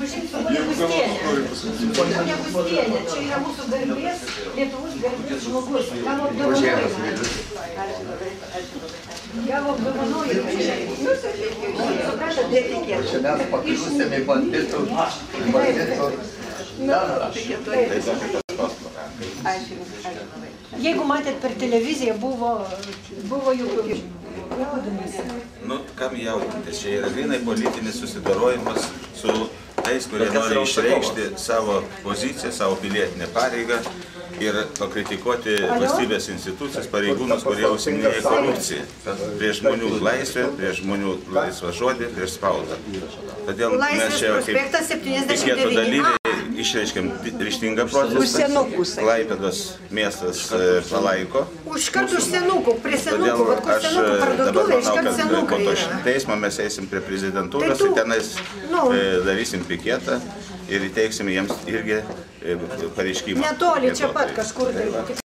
susipažinti su ponia Gustienė. Ponia Gustienė, čia yra mūsų garbės, Lietuvos garbės žmogus. Gavo apdovanojimą. Gavo apdovanojimą. Čia mes pakliūsime į banditų. Jeigu matėt per televiziją, buvo jų Nu, kam jaudintis? Čia yra grinai politinis susidorojimas su tais, kurie nori išreikšti savo poziciją, savo pilietinę pareigą ir pakritikuoti valstybės institucijas, pareigūnus, kurie užsiiminėja korupciją. Prieš žmonių laisvę, prieš žmonių laisvą žodį, prieš spaudą. Todėl mes čia kaip piketo dalyviai išreiškiam ryžtingą protestą. Klaipėdos miestas palaiko. Užkart už senukų, prie senukų, Todėl vat kur aš senukų dabar parduotuvė, manau, iškart kad senukai po to yra. teismo mes eisim prie prezidentūros ir tenais darysim piketą ir įteiksim jiems irgi pareiškimą. Netoli, čia pat kažkur tai.